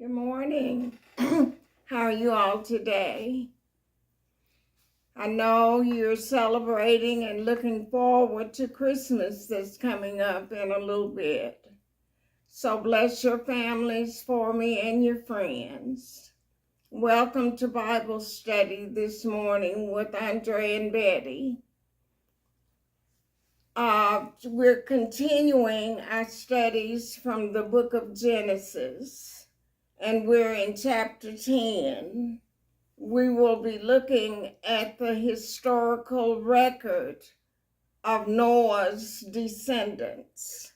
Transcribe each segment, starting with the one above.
Good morning. How are you all today? I know you're celebrating and looking forward to Christmas that's coming up in a little bit. So bless your families for me and your friends. Welcome to Bible study this morning with Andre and Betty. We're continuing our studies from the book of Genesis, and we're in chapter 10. We will be looking at the historical record of Noah's descendants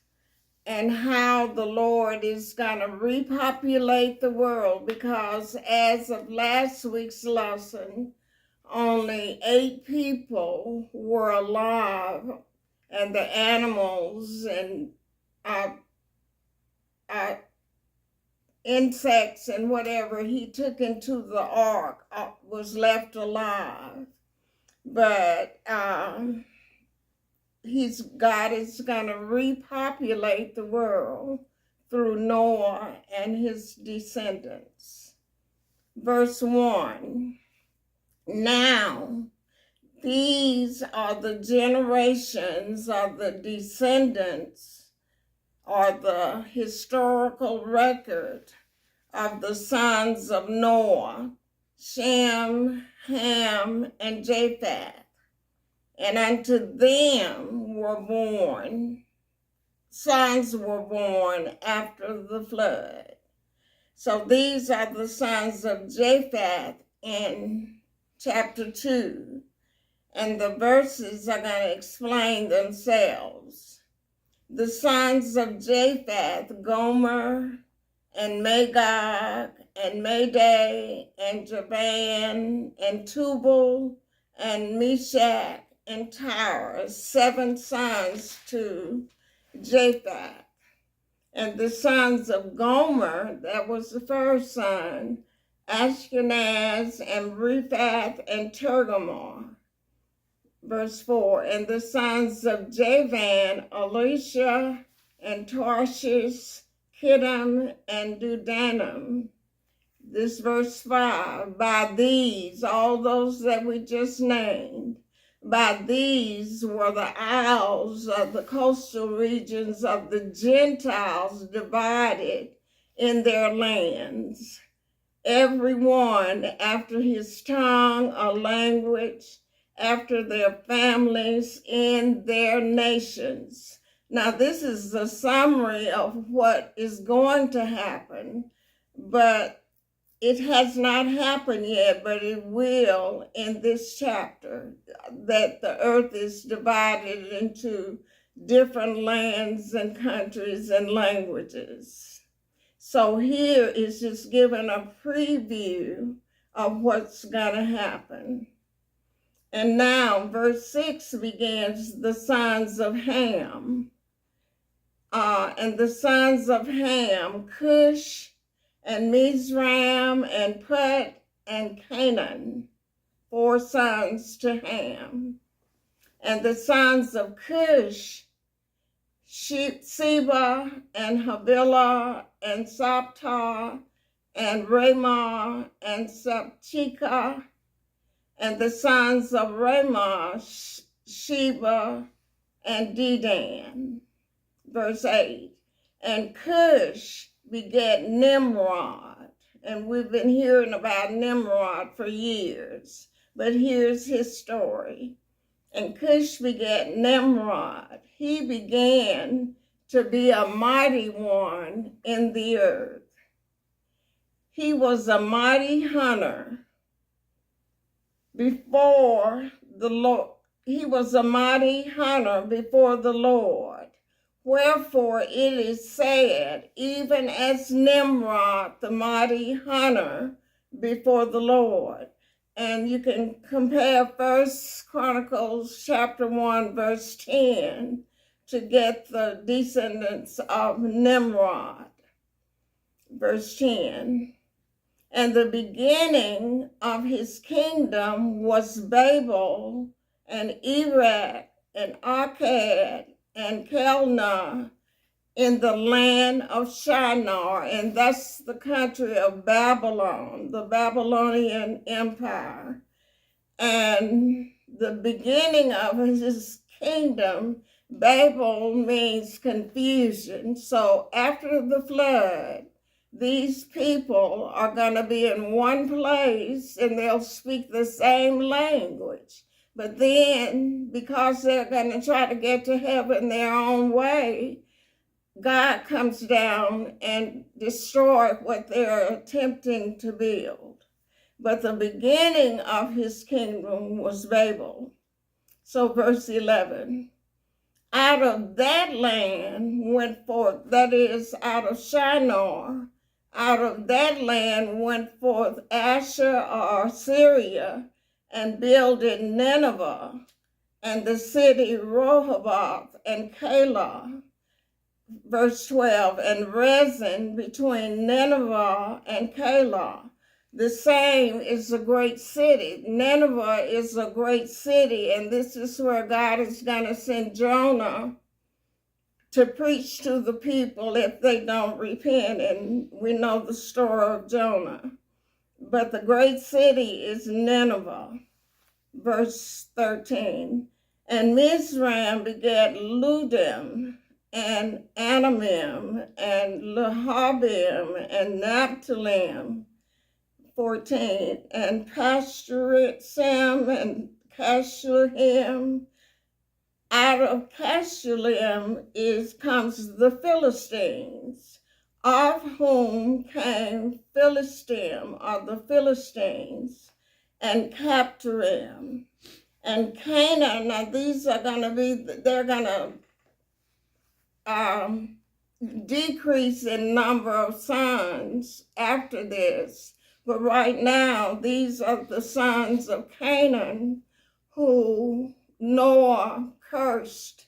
and how the Lord is going to repopulate the world, because as of last week's lesson, only 8 people were alive, and the animals and insects and whatever he took into the ark was left alive. But God is going to repopulate the world through Noah and his descendants. Verse 1. Now, these are the generations of the descendants, or the historical record of the sons of Noah, Shem, Ham, and Japheth. And unto them sons were born after the flood. So these are the sons of Japheth in chapter 2. And the verses are going to explain themselves. The sons of Japheth, Gomer, and Magog, and Madai, and Javan, and Tubal, and Meshach, and Tyre, 7 sons to Japheth. And the sons of Gomer, that was the first son, Ashkenaz, and Riphath, and Togarmah. Verse 4, and the sons of Javan, Elisha, and Tarshish, Kittim, and Dudanim. This verse 5, by these, all those that we just named, by these were the isles of the coastal regions of the Gentiles divided in their lands, every one after his tongue or language, after their families in their nations. Now, this is the summary of what is going to happen, but it has not happened yet, but it will in this chapter, that the earth is divided into different lands and countries and languages. So here is just given a preview of what's going to happen. And now verse 6 begins the sons of Ham. And the sons of Ham, Cush, and Mizraim, and Put, and Canaan, 4 sons to Ham. And the sons of Cush, Sheba, and Havilah, and Sabta, and Ramah, and Sabchika. And the sons of Ramah, Sheba, and Dedan. Verse 8. And Cush begat Nimrod. And we've been hearing about Nimrod for years, but here's his story. And Cush begat Nimrod. He began to be a mighty one in the earth. He was a mighty hunter before the Lord. He was a mighty hunter before the Lord. Wherefore it is said, even as Nimrod, the mighty hunter before the Lord. And you can compare 1 Chronicles chapter 1, verse 10 to get the descendants of Nimrod. Verse 10. And the beginning of his kingdom was Babel, and Erech, and Akkad, and Calneh, in the land of Shinar, and that's the country of Babylon, the Babylonian Empire. And the beginning of his kingdom, Babel means confusion. So after the flood, these people are going to be in one place and they'll speak the same language. But then, because they're going to try to get to heaven their own way, God comes down and destroys what they're attempting to build. But the beginning of his kingdom was Babel. So verse 11, out of that land went forth, that is, out of Shinar, out of that land went forth Asher or Syria, and builded Nineveh, and the city Rehoboth, and Calah. Verse 12, and Rezin between Nineveh and Calah. The same is a great city. Nineveh is a great city, and this is where God is going to send Jonah to preach to the people if they don't repent, and we know the story of Jonah. But the great city is Nineveh. Verse 13, and Mizraim begat Ludim, and Anamim, and Lehabim, and Naphtali. 14, and Pasturim, and Casluhim. Out of Casluhim comes the Philistines, of whom came Philistim, or the Philistines, and Captorim, and Canaan. Now these are going to be, they're going to decrease in number of sons after this. But right now, these are the sons of Canaan who Noah cursed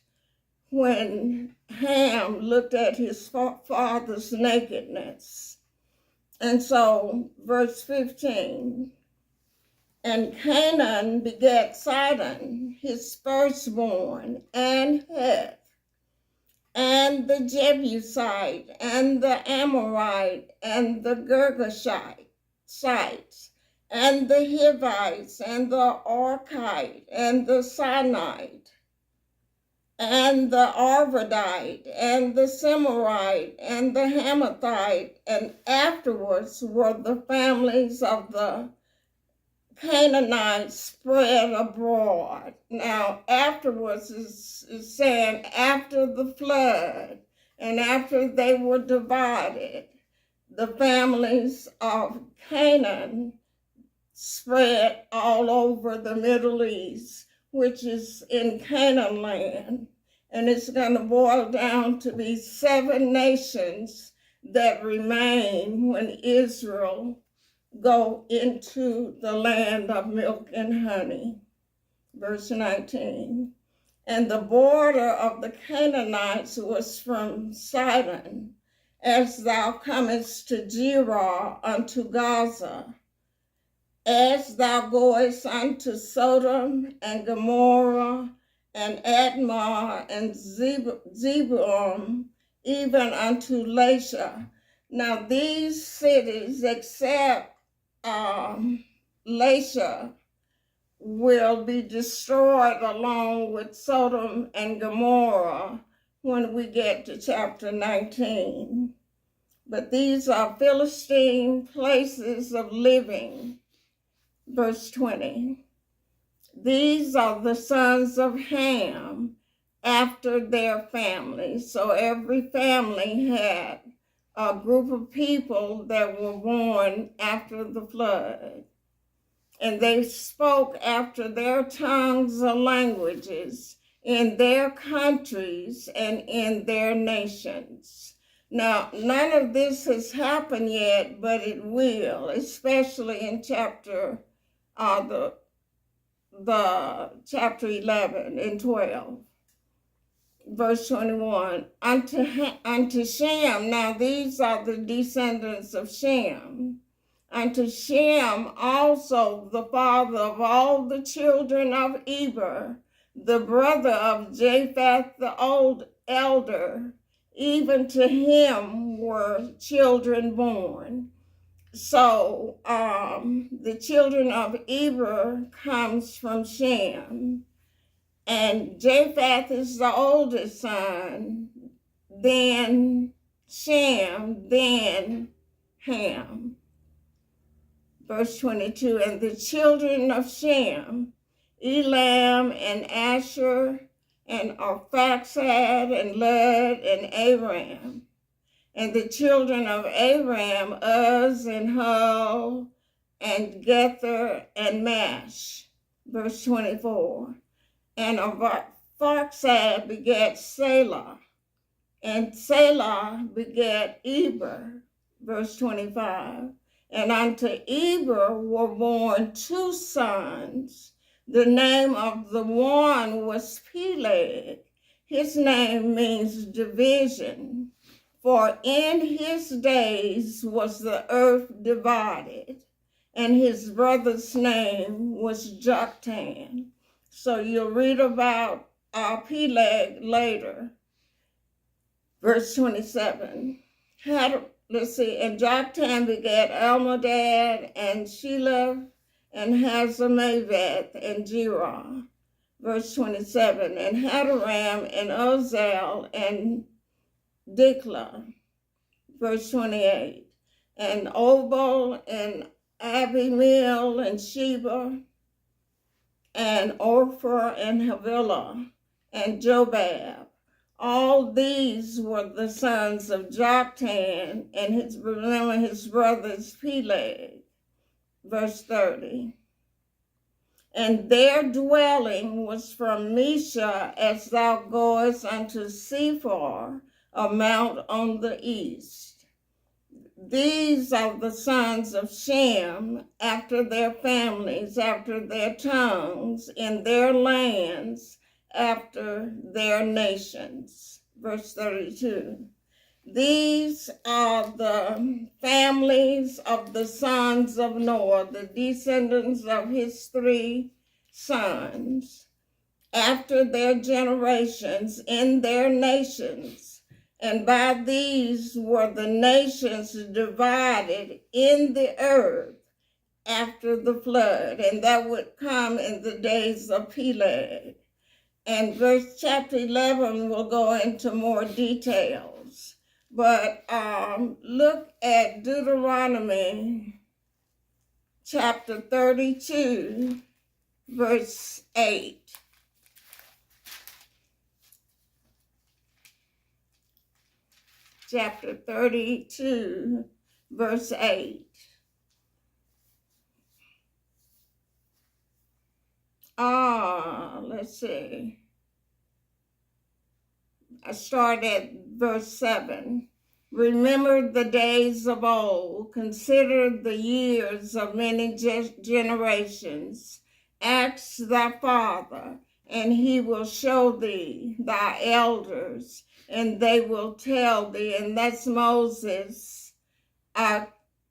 when Ham looked at his father's nakedness. And so, verse 15, and Canaan begat Sidon, his firstborn, and Heth, and the Jebusite, and the Amorite, and the Girgashite, and the Hivites, and the Archite, and the Sinite, and the Arvadite, and the Semorite, and the Hamathite, and afterwards were the families of the Canaanites spread abroad. Now, afterwards is saying after the flood, and after they were divided, the families of Canaan spread all over the Middle East, which is in Canaan land. And it's going to boil down to be 7 nations that remain when Israel go into the land of milk and honey. Verse 19, and the border of the Canaanites was from Sidon, as thou comest to Gerar unto Gaza, as thou goest unto Sodom and Gomorrah and Admah and Zeboim, even unto Lasha. Now these cities, except Lasha, will be destroyed along with Sodom and Gomorrah when we get to chapter 19. But these are Philistine places of living. Verse 20. These are the sons of Ham after their families. So every family had a group of people that were born after the flood. And they spoke after their tongues or languages in their countries and in their nations. Now, none of this has happened yet, but it will, especially in chapter chapter 11 and 12. Verse 21, unto Shem, now these are the descendants of Shem. Unto Shem also, the father of all the children of Eber, the brother of Japheth the elder, even to him were children born. So the children of Eber comes from Shem, and Japheth is the oldest son, then Shem, then Ham. Verse 22, and the children of Shem, Elam and Asher and Arphaxad and Lud and Aram. And the children of Aram, Uz and Hul and Gether and Mash. Verse 24, and Arphaxad begat Selah, and Selah begat Eber. Verse 25, and unto Eber were born two sons. The name of the one was Peleg. His name means division, for in his days was the earth divided, and his brother's name was Joktan. So you'll read about Peleg later. Verse 27. And Joktan begat Almodad and Shelah and Hazarmaveth and Jerah. Verse 27. And Hadoram and Ozal and Diklah. Verse 28. And Obal and Abimael and Sheba and Orpha and Havilah and Jobab. All these were the sons of Joktan, and his brother's Peleg. Verse 30. And their dwelling was from Mesha as thou goest unto Sephar, a mount on the east. These are the sons of Shem, after their families, after their tongues, in their lands, after their nations. Verse 32. These are the families of the sons of Noah, the descendants of his 3 sons, after their generations, in their nations. And by these were the nations divided in the earth after the flood, and that would come in the days of Peleg. And chapter 11 will go into more details. But look at Deuteronomy chapter 32, verse 8. Chapter 32, verse 8. Let's see. I start at verse 7. Remember the days of old, consider the years of many generations. Ask thy father, and he will show thee thy elders, and they will tell thee. And that's Moses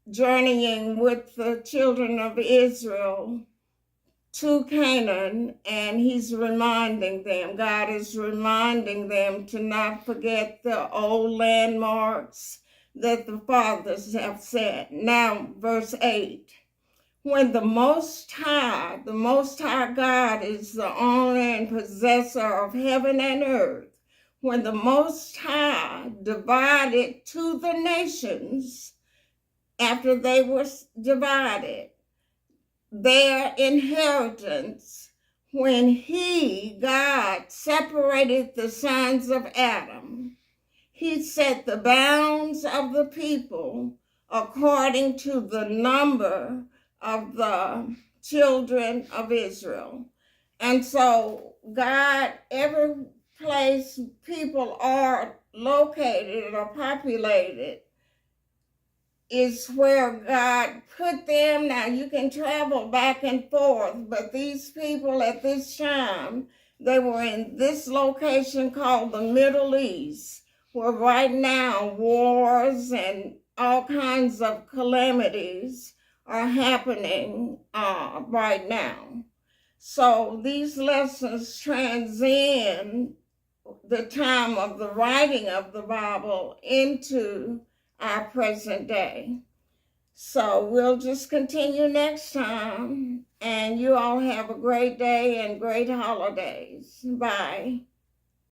journeying with the children of Israel to Canaan, and he's reminding them, God is reminding them to not forget the old landmarks that the fathers have set. Now, verse 8, when the Most High God is the owner and possessor of heaven and earth, when the Most High divided to the nations after they were divided, their inheritance, when God separated the sons of Adam, he set the bounds of the people according to the number of the children of Israel. And so God, every place people are located or populated, is where God put them. Now you can travel back and forth, but these people at this time, they were in this location called the Middle East, where right now wars and all kinds of calamities are happening right now. So these lessons transcend the time of the writing of the Bible into our present day. So we'll just continue next time, and you all have a great day and great holidays. Bye.